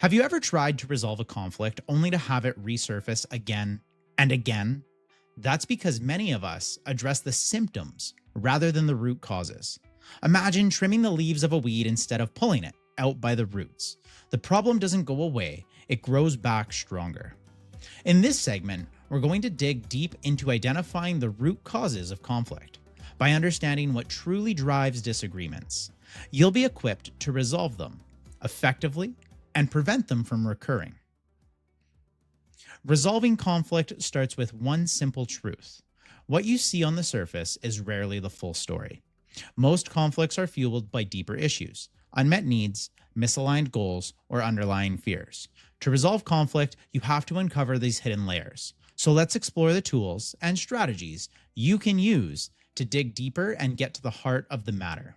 Have you ever tried to resolve a conflict only to have it resurface again and again? That's because many of us address the symptoms rather than the root causes. Imagine trimming the leaves of a weed instead of pulling it out by the roots. The problem doesn't go away, it grows back stronger. In this segment, we're going to dig deep into identifying the root causes of conflict. By understanding what truly drives disagreements, you'll be equipped to resolve them effectively and prevent them from recurring. Resolving conflict starts with one simple truth. What you see on the surface is rarely the full story. Most conflicts are fueled by deeper issues, unmet needs, misaligned goals, or underlying fears. To resolve conflict, you have to uncover these hidden layers. So let's explore the tools and strategies you can use to dig deeper and get to the heart of the matter.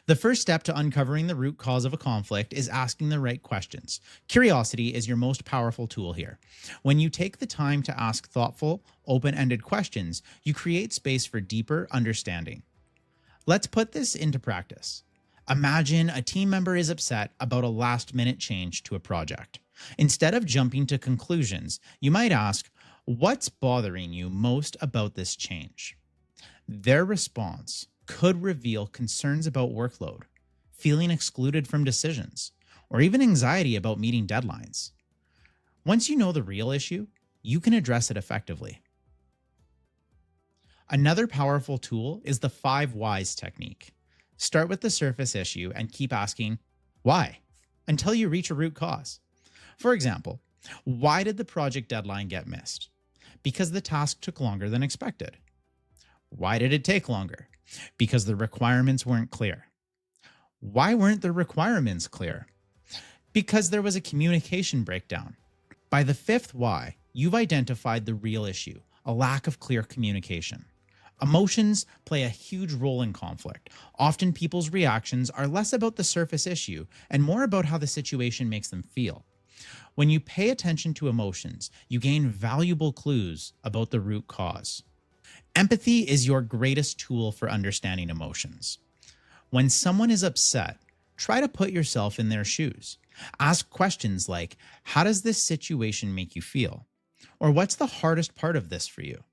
The first step to uncovering the root cause of a conflict is asking the right questions. Curiosity is your most powerful tool here. When you take the time to ask thoughtful, open-ended questions, you create space for deeper understanding. Let's put this into practice. Imagine a team member is upset about a last-minute change to a project. Instead of jumping to conclusions, you might ask, "What's bothering you most about this change?" Their response could reveal concerns about workload, feeling excluded from decisions, or even anxiety about meeting deadlines. Once you know the real issue, you can address it effectively. Another powerful tool is the 5 whys technique. Start with the surface issue and keep asking, why? Until you reach a root cause. For example, why did the project deadline get missed? Because the task took longer than expected. Why did it take longer? Because the requirements weren't clear. Why weren't the requirements clear? Because there was a communication breakdown. By the 5th why, you've identified the real issue, a lack of clear communication. Emotions play a huge role in conflict. Often people's reactions are less about the surface issue and more about how the situation makes them feel. When you pay attention to emotions, you gain valuable clues about the root cause. Empathy is your greatest tool for understanding emotions. When someone is upset, try to put yourself in their shoes. Ask questions like, how does this situation make you feel? Or what's the hardest part of this for you?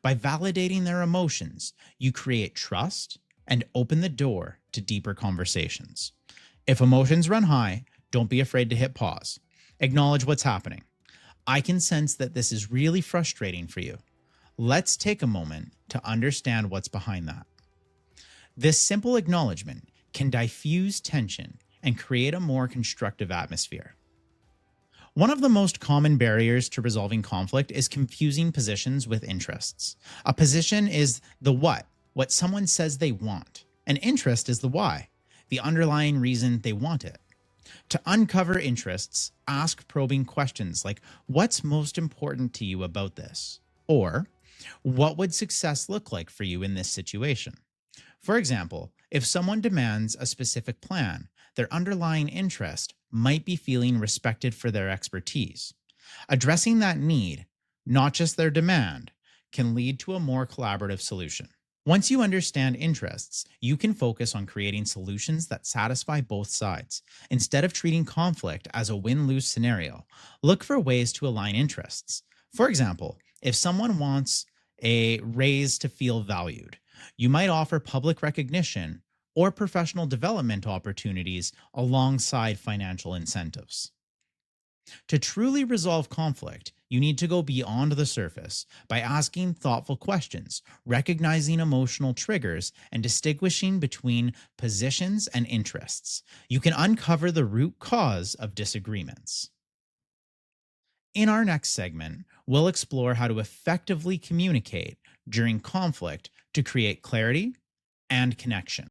By validating their emotions, you create trust and open the door to deeper conversations. If emotions run high, don't be afraid to hit pause. Acknowledge what's happening. I can sense that this is really frustrating for you. Let's take a moment to understand what's behind that. This simple acknowledgement can diffuse tension and create a more constructive atmosphere. One of the most common barriers to resolving conflict is confusing positions with interests. A position is the what someone says they want. An interest is the why, the underlying reason they want it. To uncover interests, ask probing questions like, what's most important to you about this? Or, what would success look like for you in this situation? For example, if someone demands a specific plan, their underlying interest might be feeling respected for their expertise. Addressing that need, not just their demand, can lead to a more collaborative solution. Once you understand interests, you can focus on creating solutions that satisfy both sides. Instead of treating conflict as a win-lose scenario, look for ways to align interests. For example, if someone wants a raise to feel valued, you might offer public recognition or professional development opportunities alongside financial incentives. To truly resolve conflict, you need to go beyond the surface by asking thoughtful questions, recognizing emotional triggers, and distinguishing between positions and interests. You can uncover the root cause of disagreements. In our next segment, we'll explore how to effectively communicate during conflict to create clarity and connection.